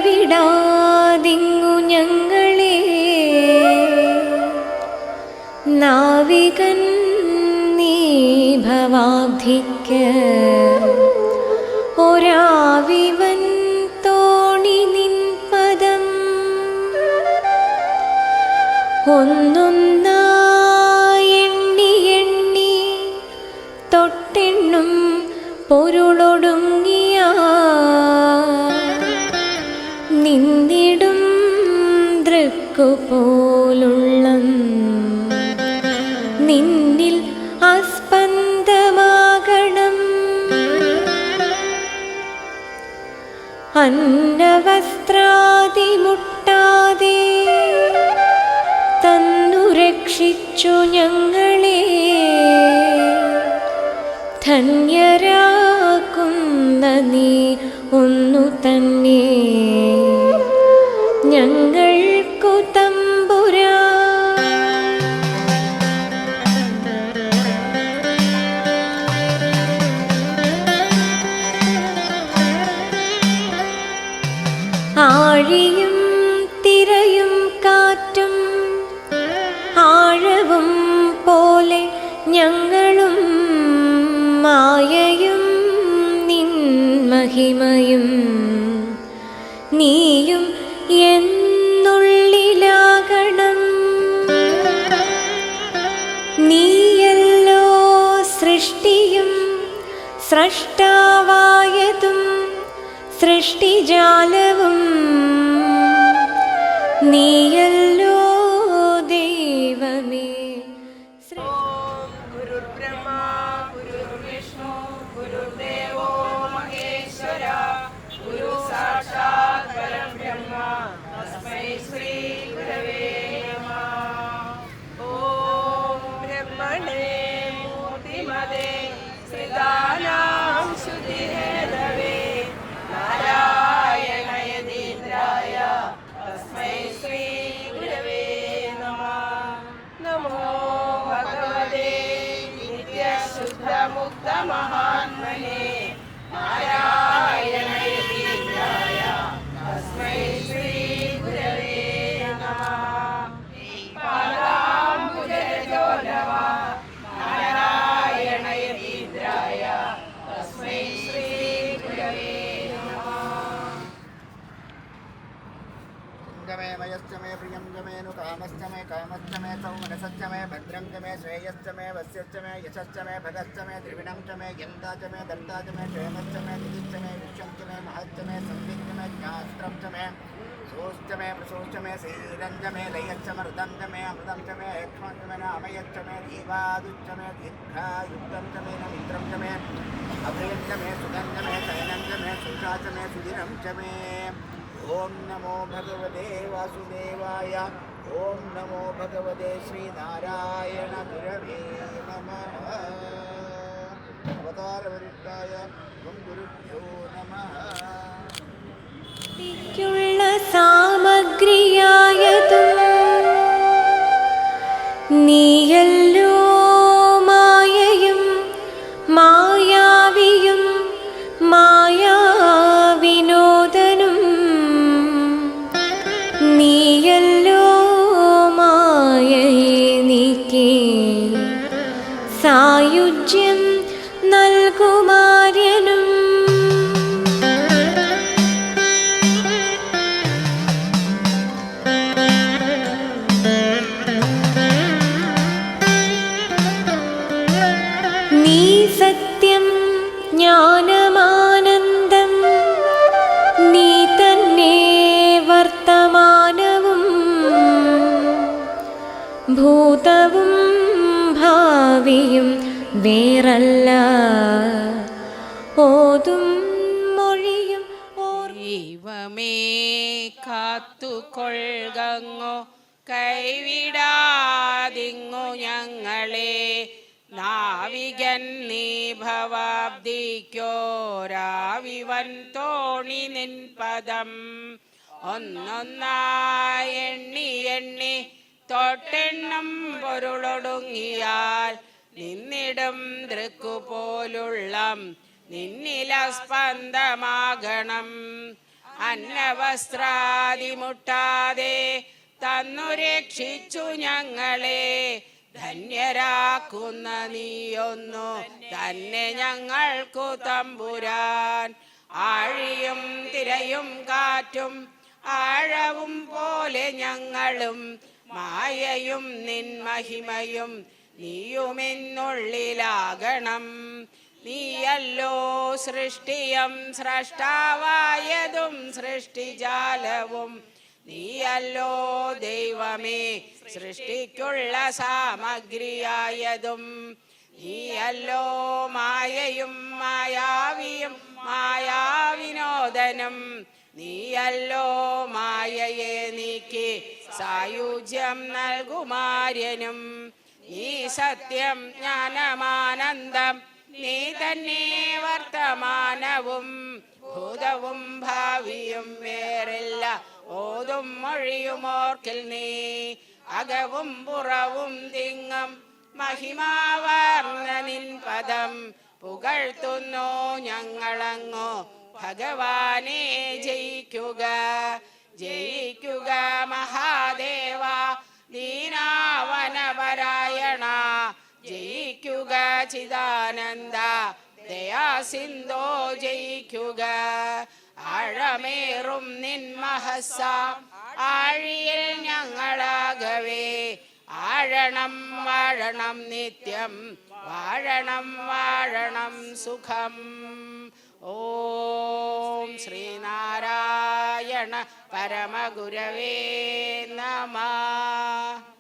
കൈവിടാതിങ്ങു ഞങ്ങളെ നാവികൻ നീ ഭവാബ്ധിക്ക് ഒരാവിവൻ തോണി നിൻ പദം ഒന്നൊന്നായി എണ്ണി എണ്ണി തൊട്ടെണ്ണും പൊരുളൊടുങ്ങിയ നിന്നിടും ദൃക്കുപോലുള്ളം നിന്നിൽ അസ്പന്ദമാകണം. അന്നവസ്ത്രാദി മുട്ടാതെ തന്നു രക്ഷിച്ചു ഞങ്ങളെ ധന്യരാക്കുന്ന നീ ഒന്നു തന്നെ ഞങ്ങൾക്കു തമ്പുരാ. ആഴിയും തിരയും കാറ്റും ആഴവും പോലെ ഞങ്ങളും മായയും നിൻ മഹിമയും നീയും എന്നുള്ളിലാകണം. നീയല്ലോ സൃഷ്ടിയും സ്രഷ്ടാവായതും സൃഷ്ടിജാലവും നീയല്ലോ ദൈവമേ. ഗുരുർബ്രഹ്മ ഗുരുർവിഷ്ണു ഗുരുദേവോ മഹേശ്വര ഗുരു സാക്ഷാത് പരബ്രഹ്മ തസ്മൈ ശ്രീ ഗുരവേ നമഃ. ഓം ബ്രഹ്മണേ മൂർത്തിമതേ ശ്രിതാനാം ശ്രുതിഹേതവേ നാരായണയതീന്ദ്രായ തസ്മൈ ശ്രീ ഗുരവേ നമഃ. നമോ ഭഗവതേ നിത്യശുദ്ധമുക്തമഹാത്മനേ നാരായണയതീന്ദ്രായ തസ്മൈ ശ്രീ ഗുരവേ നമഃ. പാദാംബുജരജോലവ നാരായണയതീന്ദ്രായ തസ്മൈ ശ്രീ ഗുരവേ നമഃ. मे मयश्च मे प्रियं च मे नु कामश्च मे सौमनसश्च मे भद्रं च मे श्रेयश्च मे वस्यश्च मे यशश्च मे भगश्च मे त्रिविणं च मे यन्ता च मे दत्ता च मे क्षेमश्च मे निधिश्च मे विश्वं च मे महच्च मे संविच्च मे ज्ञास्त्रं च मे सोश्च मे प्रसोश्च मे श्रीरं च मे लयश्च मृतं च मे अमृतं च मे एक्ष्मं च मे नामयश्च मे दीवादुश्च मे दीर्घायुक्तं च मे मित्रं च मे अभयं च मे सुगं च मे शयनं च मे सुषा च मे सुदिनं च मे. ओम नमो भगवते वासुदेवाय. ओम नमो भगवते श्रीनारायण गुरवे नमः. अवतारवरिष्ठाय गुरुभ्यो नमः. ുള്ള സാമഗ്രിയായതും നീയല്ലോ മായയും മായാവിയും മായാവിനോദനും നീയല്ലോ മായയെ നീക്കി സായുജ്യം നൽകുമാര്യനും. നീ സത്യം ജ്ഞാനമാനന്ദം നീ തന്നെ വർത്തമാനവും ഭൂതവും ഭാവിയും വേറല്ല ഓതും മൊഴിയും ദൈവമേ കാത്തുകൊള്ളുകങ്ങോ കൈവിടാതിങ്ങു ഞങ്ങളെ നാവികൻ നീ ഭവാബ്ദിക്കോരാവിവൻ തോണി നിൻ പദം ഒന്നൊന്നായി എണ്ണി എണ്ണി തൊട്ടെണ്ണം പൊരുളൊടുങ്ങിയാൽ നിന്നിടും ദൃക്കുപോലുള്ള നിന്നിലസ്പന്ദമാകണം. അന്നവസ്ത്രാദി മുട്ടാതെ തന്നു രക്ഷിച്ചു ഞങ്ങളെ. ധന്യരാക്കുന്ന നീയൊന്നു തന്നെ ഞങ്ങൾക്കു തമ്പുരാൻ. ആഴിയും തിരയും കാറ്റും ആഴവും പോലെ ഞങ്ങളും മായയും നിൻ മഹിമയും നീയുമെന്നുള്ളിലാകണം. നീയല്ലോ സൃഷ്ടിയം സ്രഷ്ടാവായതും സൃഷ്ടിജാലവും. നീയല്ലോ ദൈവമേ സൃഷ്ടിക്കുള്ള സാമഗ്രിയായതും. നീയല്ലോ മായയും മായാവിയും മായാവിനോദനം. നീയല്ലോ മായയെ നീക്കി സായുജ്യം നൽകുമാര്യനും. നീ സത്യം ജ്ഞാനമാനന്ദം നീ തന്നെ വർത്തമാനവും ഭൂതവും ഭാവിയും വേറില്ല ഓതും മൊഴിയുമോർക്കിൽ നീ. അകവും പുറവും തിങ്ങും മഹിമാവാർന്ന നിൻ പദം പുകഴ്ത്തുന്നു ഞങ്ങളങ്ങോ ഭഗവാനെ. ജയിക്കുക ജയിക്കുക മഹാദേവ ദീനാവനപരായണ. ജയിക്കുക ചിദാനന്ദ ദയാസിന്ധോ. ജയിക്കുക ആഴമേറും നിൻ മഹസ്സ ആഴിയിൽ ഞങ്ങളാകവേ. ആഴണം വാഴണം നിത്യം വാഴണം വാഴണം സുഖം. ഓം ശ്രീനാരായണ പരമഗുരവേ നമഃ.